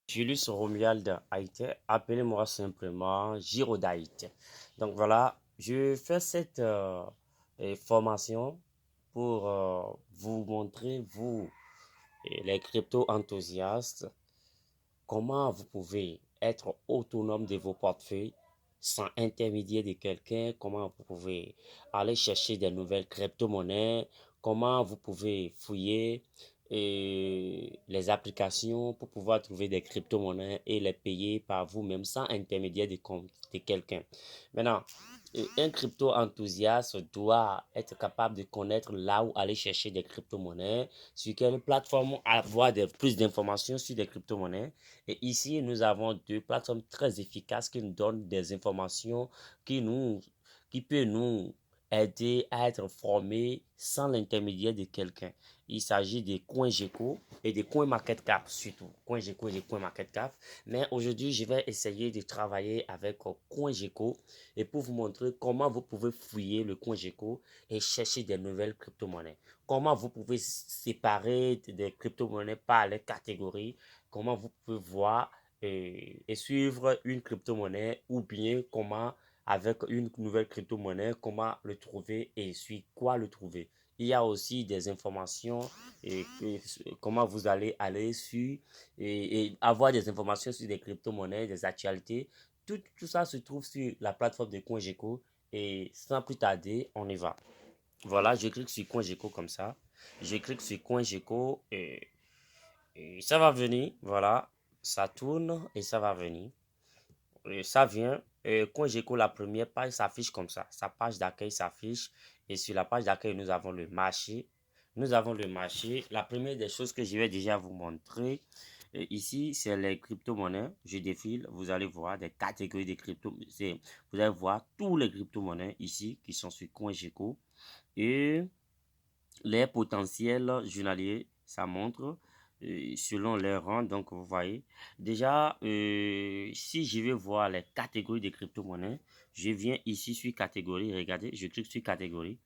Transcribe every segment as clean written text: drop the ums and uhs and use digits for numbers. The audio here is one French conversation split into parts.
Julius Romuald Haïté, appelez-moi simplement Girodaït. Donc voilà, je fais cette formation pour vous montrer, vous, les crypto-enthousiastes, comment vous pouvez être autonome de vos portefeuilles sans intermédiaire de quelqu'un, comment vous pouvez aller chercher des nouvelles crypto-monnaies, comment vous pouvez fouiller les applications pour pouvoir trouver des crypto-monnaies et les payer par vous-même sans intermédiaire de quelqu'un. Maintenant, un crypto-enthousiaste doit être capable de connaître là où aller chercher des crypto-monnaies, sur quelle plateforme avoir plus d'informations sur des crypto-monnaies. Et ici, nous avons deux plateformes très efficaces qui nous donnent des informations qui nous, qui peut nous aider à être formés sans l'intermédiaire de quelqu'un. Il s'agit des CoinGecko et des CoinMarketCap surtout. CoinGecko et des CoinMarketCap. Mais aujourd'hui, je vais essayer de travailler avec CoinGecko et pour vous montrer comment vous pouvez fouiller le CoinGecko et chercher des nouvelles crypto-monnaies. Comment vous pouvez séparer des crypto-monnaies par les catégories. Comment vous pouvez voir et suivre une crypto-monnaie ou bien comment avec une nouvelle crypto-monnaie, comment le trouver et sur quoi le trouver. Il y a aussi des informations et comment vous allez aller sur et avoir des informations sur des crypto-monnaies, des actualités. Tout ça se trouve sur la plateforme de CoinGecko et sans plus tarder, on y va. Voilà, je clique sur CoinGecko comme ça. Je clique sur CoinGecko et ça va venir. Voilà, ça tourne et ça va venir. Et ça vient. Et CoinGecko, la première page s'affiche comme ça. Sa page d'accueil s'affiche. Et sur la page d'accueil, nous avons le marché. Nous avons le marché. La première des choses que je vais déjà vous montrer, ici, c'est les crypto-monnaies. Je défile. Vous allez voir des catégories de crypto. Vous allez voir tous les crypto-monnaies ici qui sont sur CoinGecko. Et les potentiels journaliers, ça montre selon leur rang. Donc, vous voyez, déjà, si je vais voir les catégories de crypto-monnaies, je viens ici sur catégorie. Regardez, je clique sur catégorie.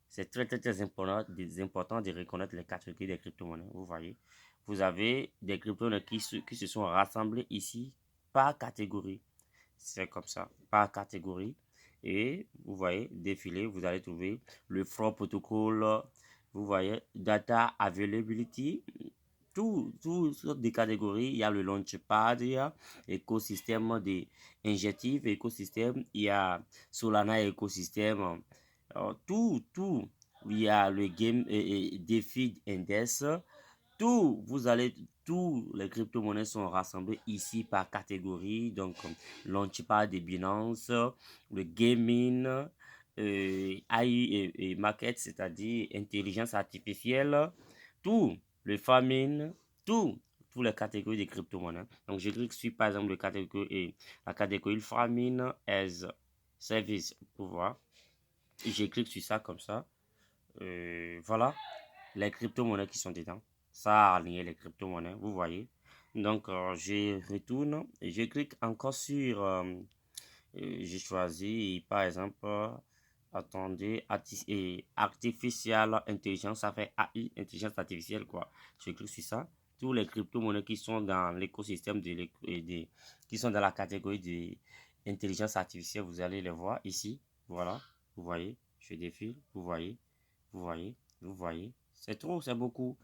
C'est très important de reconnaître les catégories des crypto-monnaies. Vous voyez, vous avez des crypto-monnaies qui se sont rassemblées ici par catégorie. C'est comme ça, par catégorie. Et vous voyez, défiler, vous allez trouver le Fraud Protocol, vous voyez, Data Availability, toutes des catégories. Il y a le Launchpad, il y a écosystème des injectifs, écosystème, il y a Solana écosystème, tout. Il y a le Game et DeFi Index, vous allez, tous les crypto-monnaies sont rassemblées ici par catégorie. Donc, Launchpad de Binance, le gaming, AI et market, c'est-à-dire intelligence artificielle, tout, le farming, toutes les catégories de crypto-monnaies. Donc, je clique sur, par exemple, la catégorie farming as service pour voir. Et je clique sur ça comme ça. Voilà les crypto-monnaies qui sont dedans. Ça a aligné les crypto-monnaies, vous voyez. Donc, je retourne et je clique encore sur, j'ai choisi, par exemple, attendez, artificial intelligence, ça fait AI, intelligence artificielle, quoi. Je clique sur ça. Tous les crypto-monnaies qui sont dans l'écosystème qui sont dans la catégorie de intelligence artificielle, vous allez les voir ici. Voilà, vous voyez, je défile, vous voyez, vous voyez. C'est trop, c'est beaucoup.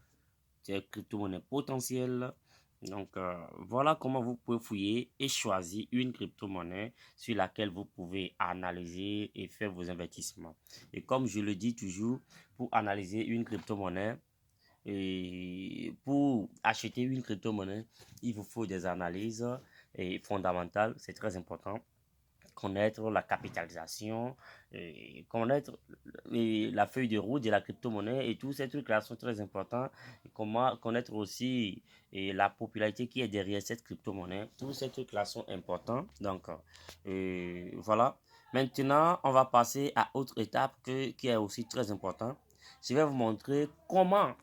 C'est crypto-monnaie potentielle. Donc, voilà comment vous pouvez fouiller et choisir une crypto-monnaie sur laquelle vous pouvez analyser et faire vos investissements. Et comme je le dis toujours, pour analyser une crypto-monnaie et pour acheter une crypto-monnaie, il vous faut des analyses fondamentales. C'est très important connaître la capitalisation, et connaître la feuille de route de la crypto-monnaie et tous ces trucs-là sont très importants. Et comment connaître aussi la popularité qui est derrière cette crypto-monnaie. Tous ces trucs-là sont importants. Donc, voilà. Maintenant, on va passer à autre étape qui est aussi très important. Je vais vous montrer comment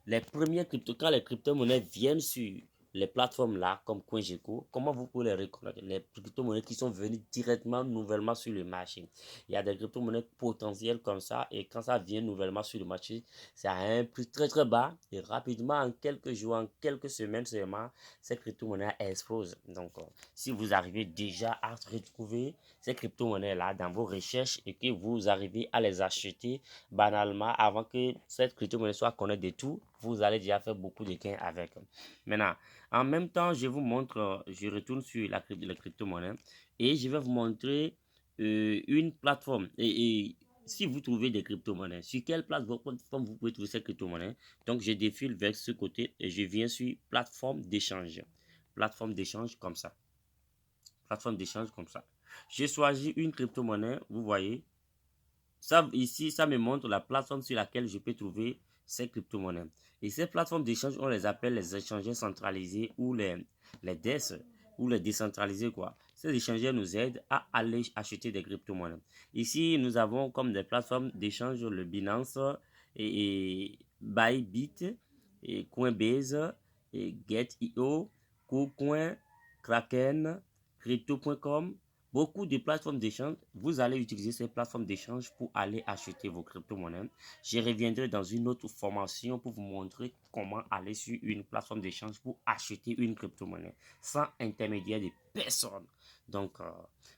les premières crypto, quand les crypto-monnaies viennent sur les plateformes là, comme CoinGecko, comment vous pouvez les reconnaître? Les crypto-monnaies qui sont venues directement, nouvellement sur le marché. Il y a des crypto-monnaies potentielles comme ça, et quand ça vient nouvellement sur le marché, c'est à un prix très très bas, et rapidement, en quelques jours, en quelques semaines seulement, ces crypto-monnaies explosent. Donc, si vous arrivez déjà à retrouver ces crypto-monnaies-là dans vos recherches et que vous arrivez à les acheter banalement avant que cette crypto-monnaie soit connue de tout, vous allez déjà faire beaucoup de gains avec. Maintenant, en même temps, je vous montre, je retourne sur la crypto-monnaie et je vais vous montrer une plateforme. Et si vous trouvez des crypto-monnaies, sur quelle plateforme vous pouvez trouver ces crypto-monnaies? Donc, je défile vers ce côté et je viens sur plateforme d'échange. Plateforme d'échange comme ça. Plateforme d'échange comme ça. J'ai choisi une crypto-monnaie, vous voyez. Ça, ici, ça me montre la plateforme sur laquelle je peux trouver ces crypto-monnaies. Et ces plateformes d'échange, on les appelle les échangeurs centralisés ou les DES ou les décentralisés, quoi. Ces échangeurs nous aident à aller acheter des crypto-monnaies. Ici, nous avons comme des plateformes d'échange le Binance et Bybit et Coinbase et Get.io, KuCoin, Kraken, Crypto.com. Beaucoup de plateformes d'échange, vous allez utiliser ces plateformes d'échange pour aller acheter vos crypto-monnaies. Je reviendrai dans une autre formation pour vous montrer comment aller sur une plateforme d'échange pour acheter une crypto-monnaie sans intermédiaire de personne. Donc,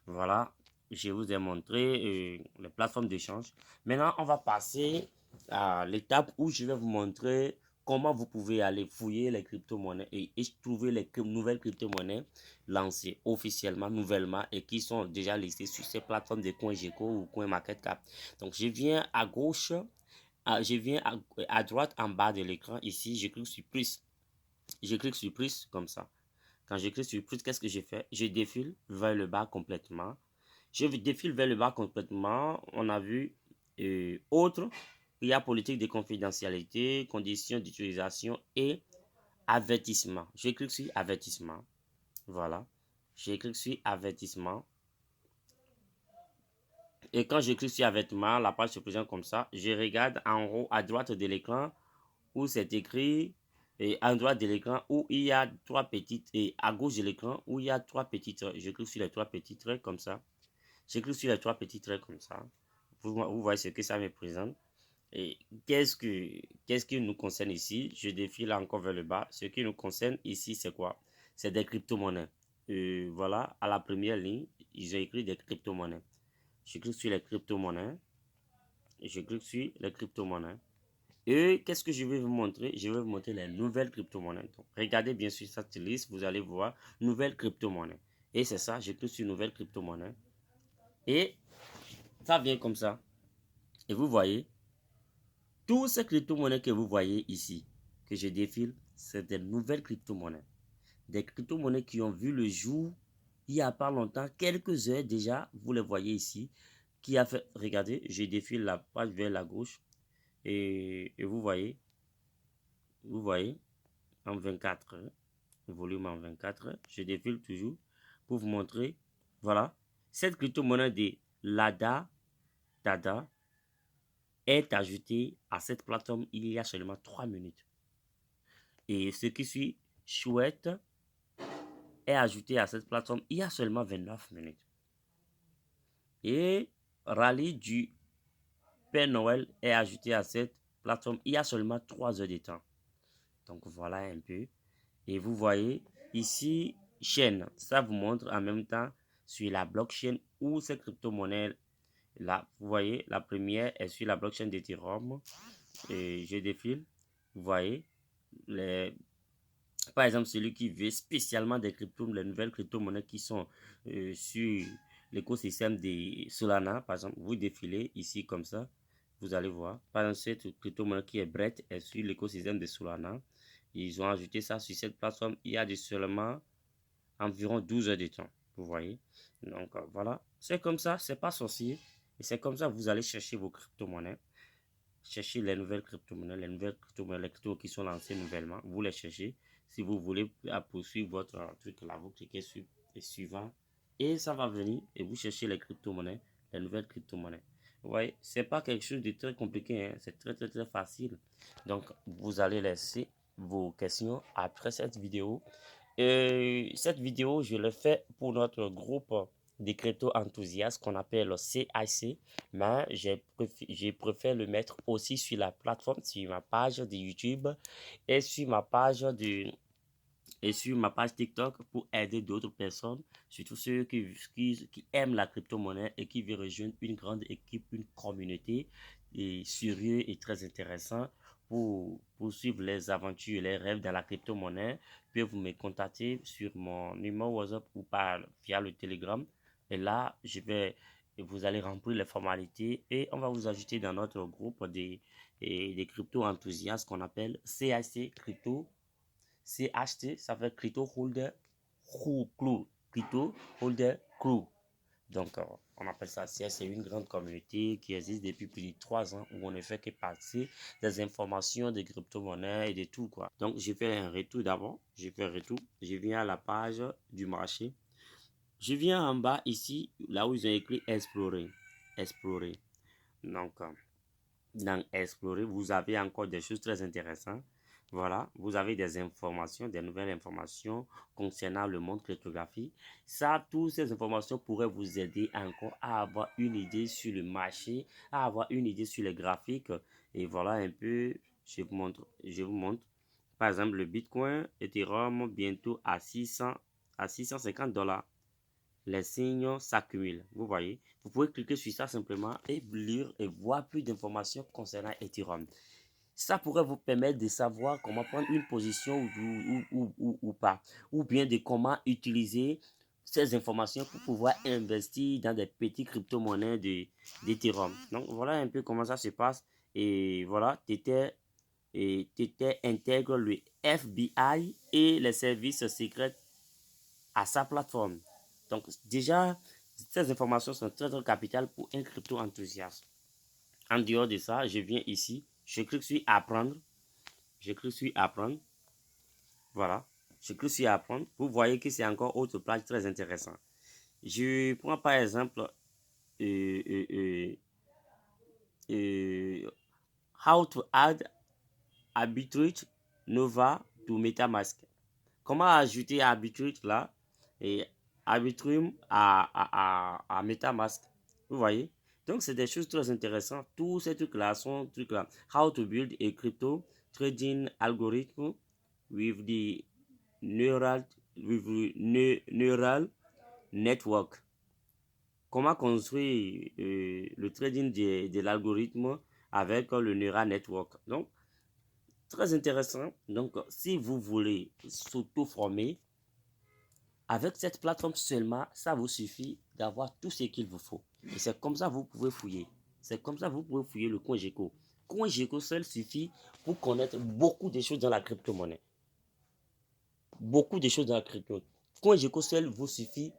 voilà, je vous ai montré les plateformes d'échange. Maintenant, on va passer à l'étape où je vais vous montrer comment vous pouvez aller fouiller les crypto-monnaies et trouver les nouvelles crypto-monnaies lancées officiellement, nouvellement et qui sont déjà listées sur ces plateformes de CoinGecko ou CoinMarketCap. Donc, je viens à gauche, je viens à droite en bas de l'écran. Ici, je clique sur plus. Je clique sur plus comme ça. Quand je clique sur plus, qu'est-ce que je fais? Je défile vers le bas complètement. Je défile vers le bas complètement. On a vu autre. Il y a politique de confidentialité, conditions d'utilisation et avertissement. Je clique sur avertissement. Voilà. Je clique sur avertissement. Et quand je clique sur avertissement, la page se présente comme ça. Je regarde en haut à droite de l'écran où c'est écrit et à droite de l'écran où il y a trois petites et à gauche de l'écran où il y a trois petites. Je clique sur les trois petits traits comme ça. Je clique sur les trois petits traits comme ça. Vous voyez ce que ça me présente. Et qu'est-ce qui nous concerne ici? Je défile encore vers le bas. Ce qui nous concerne ici, c'est quoi? C'est des crypto-monnaies. Voilà, à la première ligne, ils ont écrit des crypto-monnaies. Je clique sur les crypto-monnaies. Je clique sur les crypto-monnaies. Et qu'est-ce que je vais vous montrer? Je vais vous montrer les nouvelles crypto-monnaies. Donc, regardez bien sur cette liste, vous allez voir nouvelles crypto-monnaies. Et c'est ça, je clique sur nouvelles crypto-monnaies. Et ça vient comme ça. Et vous voyez, tous ces crypto-monnaies que vous voyez ici, que je défile, c'est des nouvelles crypto-monnaies. Des crypto-monnaies qui ont vu le jour il n'y a pas longtemps, quelques heures déjà, vous les voyez ici, qui a fait, regardez, je défile la page vers la gauche, et vous voyez, en 24 heures, volume en 24 heures, je défile toujours pour vous montrer, voilà, cette crypto-monnaie de Lada, Dada, est ajoutée à cette plateforme il y a seulement 3 minutes. Et ce qui suit, chouette, est ajouté à cette plateforme il y a seulement 29 minutes. Et Rallye du Père Noël est ajouté à cette plateforme il y a seulement 3 heures de temps. Donc voilà un peu. Et vous voyez ici, chaîne, ça vous montre en même temps sur la blockchain où ces crypto-monnaies, là, vous voyez, la première est sur la blockchain d'Ethereum. Et je défile, vous voyez, par exemple, celui qui veut spécialement des cryptos, les nouvelles crypto-monnaies qui sont sur l'écosystème des Solana, par exemple, vous défilez ici comme ça, vous allez voir. Par exemple, cette crypto-monnaie qui est Brett est sur l'écosystème de Solana. Ils ont ajouté ça sur cette plateforme il y a de seulement environ 12 heures de temps. Vous voyez. Donc voilà. C'est comme ça, c'est pas sorcier. Et c'est comme ça que vous allez chercher vos crypto-monnaies. Cherchez les nouvelles crypto-monnaies, les cryptos qui sont lancées nouvellement. Vous les cherchez. Si vous voulez poursuivre votre truc là, vous cliquez sur le suivant. Et ça va venir. Et vous cherchez les crypto-monnaies, les nouvelles crypto-monnaies. Vous voyez, c'est pas quelque chose de très compliqué, hein. C'est très très très facile. Donc, vous allez laisser vos questions après cette vidéo. Et cette vidéo, je l'ai fait pour notre groupe des crypto enthousiastes qu'on appelle CIC, mais j'ai préféré le mettre aussi sur la plateforme, sur ma page de YouTube et sur ma page TikTok pour aider d'autres personnes, surtout ceux qui aiment la crypto-monnaie et qui veulent rejoindre une grande équipe, une communauté et sérieux et très intéressant pour poursuivre les aventures et les rêves dans la crypto-monnaie. Vous me contacter sur mon numéro WhatsApp ou via le Telegram. Et là, vous allez remplir les formalités et on va vous ajouter dans notre groupe des crypto enthousiastes qu'on appelle CIC Crypto. CHT, ça fait Crypto Holder Crew. Crypto Holder Crew. Donc, on appelle ça CS. C'est une grande communauté qui existe depuis plus de 3 ans où on ne fait que passer des informations de crypto-monnaies et de tout, quoi. Donc, je fais un retour d'abord. Je fais un retour. Je viens à la page du marché. Je viens en bas ici, là où ils ont écrit Explorer. Explorer. Donc, dans Explorer, vous avez encore des choses très intéressantes. Voilà, vous avez des informations, des nouvelles informations concernant le monde cryptographique. Ça, toutes ces informations pourraient vous aider encore à avoir une idée sur le marché, à avoir une idée sur les graphiques. Et voilà un peu, je vous montre. Par exemple, le Bitcoin, Ethereum, bientôt à 650 $. Les signes s'accumulent. Vous voyez, vous pouvez cliquer sur ça simplement et lire et voir plus d'informations concernant Ethereum. Ça pourrait vous permettre de savoir comment prendre une position ou pas, ou bien de comment utiliser ces informations pour pouvoir investir dans des petits crypto-monnaies d'Ethereum. Donc voilà un peu comment ça se passe. Et voilà, Tether intègre le FBI et les services secrets à sa plateforme. Donc déjà, ces informations sont très très capitales pour un crypto enthousiaste. En dehors de ça, je viens ici, je clique sur apprendre, je clique sur apprendre, voilà, je clique sur apprendre. Vous voyez que c'est encore autre page très intéressant. Je prends par exemple euh, euh, euh, how to add Arbitrum Nova to MetaMask. Comment ajouter Arbitrum là et Arbitrum à MetaMask. Vous voyez? Donc, c'est des choses très intéressantes. Tous ces trucs-là sont trucs-là. How to build a crypto trading algorithm with the neural, neural network. Comment construire le trading de l'algorithme avec le neural network. Donc, très intéressant. Donc, si vous voulez s'auto-former, avec cette plateforme seulement, ça vous suffit d'avoir tout ce qu'il vous faut. Et c'est comme ça que vous pouvez fouiller. C'est comme ça que vous pouvez fouiller le CoinGecko. CoinGecko seul suffit pour connaître beaucoup de choses dans la crypto-monnaie. Beaucoup de choses dans la crypto. CoinGecko seul vous suffit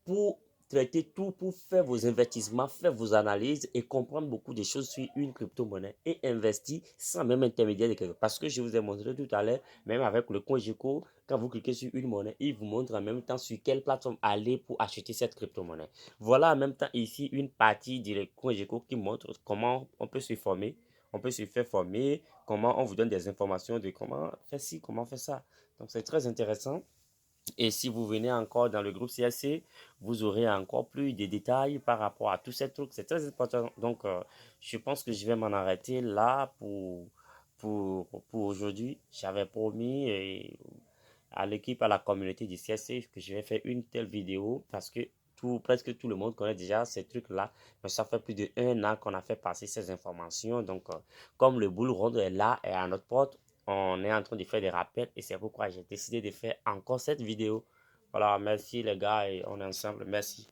pour traiter tout, pour faire vos investissements, faire vos analyses et comprendre beaucoup de choses sur une crypto-monnaie et investir sans même intermédiaire de quelqu'un. Parce que je vous ai montré tout à l'heure, même avec le CoinGecko, quand vous cliquez sur une monnaie, il vous montre en même temps sur quelle plateforme aller pour acheter cette crypto-monnaie. Voilà en même temps ici une partie du CoinGecko qui montre comment on peut se former. On peut se faire former, comment on vous donne des informations de comment faire ci, comment faire ça. Donc c'est très intéressant. Et si vous venez encore dans le groupe CSC, vous aurez encore plus de détails par rapport à tous ces trucs. C'est très important. Donc, je pense que je vais m'en arrêter là pour aujourd'hui. J'avais promis à l'équipe, à la communauté du CSC que je vais faire une telle vidéo parce que presque tout le monde connaît déjà ces trucs-là. Mais ça fait plus d'1 an qu'on a fait passer ces informations. Donc, comme le bull run est là et à notre porte, on est en train de faire des rappels et c'est pourquoi j'ai décidé de faire encore cette vidéo. Voilà, merci les gars et on est ensemble. Merci.